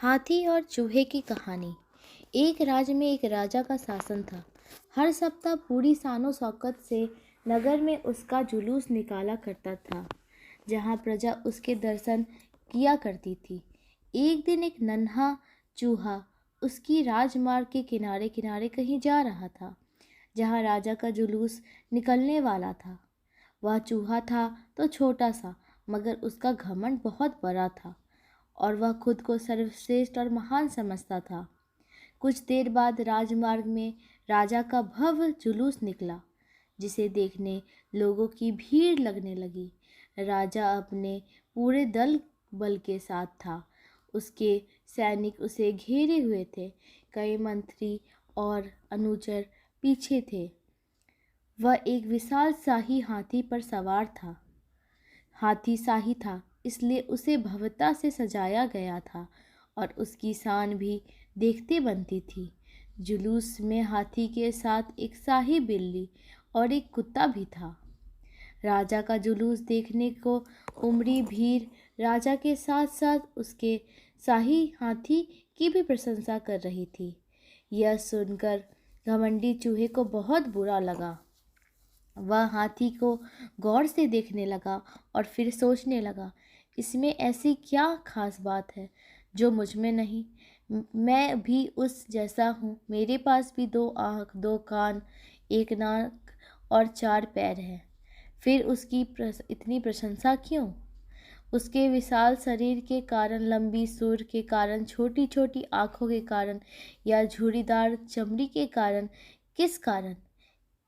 हाथी और चूहे की कहानी। एक राज्य में एक राजा का शासन था। हर सप्ताह पूरी शानो शौकत से नगर में उसका जुलूस निकाला करता था, जहाँ प्रजा उसके दर्शन किया करती थी। एक दिन एक नन्हा चूहा उसकी राजमार्ग के किनारे किनारे कहीं जा रहा था, जहाँ राजा का जुलूस निकलने वाला था। वह चूहा था तो छोटा सा, मगर उसका घमंड बहुत बड़ा था और वह खुद को सर्वश्रेष्ठ और महान समझता था। कुछ देर बाद राजमार्ग में राजा का भव्य जुलूस निकला, जिसे देखने लोगों की भीड़ लगने लगी। राजा अपने पूरे दल बल के साथ था। उसके सैनिक उसे घेरे हुए थे। कई मंत्री और अनुचर पीछे थे। वह एक विशाल शाही हाथी पर सवार था। हाथी शाही था, इसलिए उसे भव्यता से सजाया गया था और उसकी शान भी देखते बनती थी। जुलूस में हाथी के साथ एक शाही बिल्ली और एक कुत्ता भी था। राजा का जुलूस देखने को उमड़ी भीड़ राजा के साथ साथ उसके शाही हाथी की भी प्रशंसा कर रही थी। यह सुनकर घमंडी चूहे को बहुत बुरा लगा। वह हाथी को गौर से देखने लगा और फिर सोचने लगा, इसमें ऐसी क्या खास बात है जो मुझ में नहीं। मैं भी उस जैसा हूँ। मेरे पास भी 2 आँख, 2 कान, एक नाक और 4 पैर हैं। फिर उसकी इतनी प्रशंसा क्यों? उसके विशाल शरीर के कारण, लंबी सूंड के कारण, छोटी छोटी आँखों के कारण या झुर्रीदार चमड़ी के कारण? किस कारण?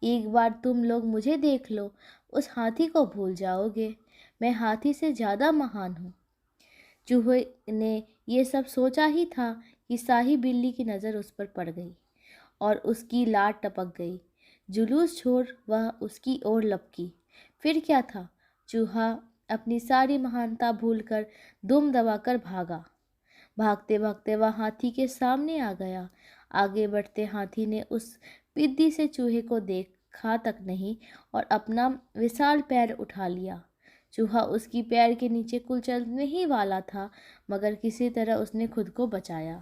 एक बार तुम लोग मुझे देख लो, उस हाथी को भूल जाओगे। मैं हाथी से ज़्यादा महान हूँ। चूहे ने ये सब सोचा ही था कि शाही बिल्ली की नज़र उस पर पड़ गई और उसकी लात टपक गई। जुलूस छोड़ वह उसकी ओर लपकी। फिर क्या था? चूहा अपनी सारी महानता भूलकर दुम दबाकर भागा। भागते भागते वह हाथी के सामने आ गया। आगे बढ़ते हाथी ने उस पिद्दी से चूहे को देखा तक नहीं और अपना विशाल पैर उठा लिया। चूहा उसकी पैर के नीचे कुचलने ही वाला था, मगर किसी तरह उसने खुद को बचाया।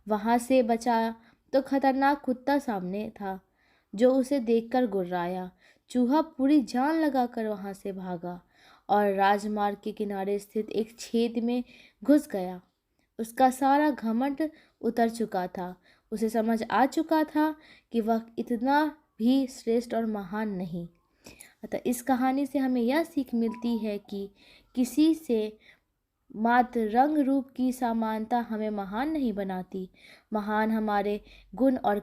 वहाँ से बचा तो खतरनाक कुत्ता सामने था, जो उसे देखकर गुर्राया। चूहा पूरी जान लगाकर वहाँ से भागा और राजमार्ग के किनारे स्थित एक छेद में घुस गया। उसका सारा घमंड उतर चुका था। उसे समझ आ चुका था कि वह इतना भी श्रेष्ठ और महान नहीं। अतः इस कहानी से हमें यह सीख मिलती है कि किसी से मात्र रंग रूप की समानता हमें महान नहीं बनाती। महान हमारे गुण और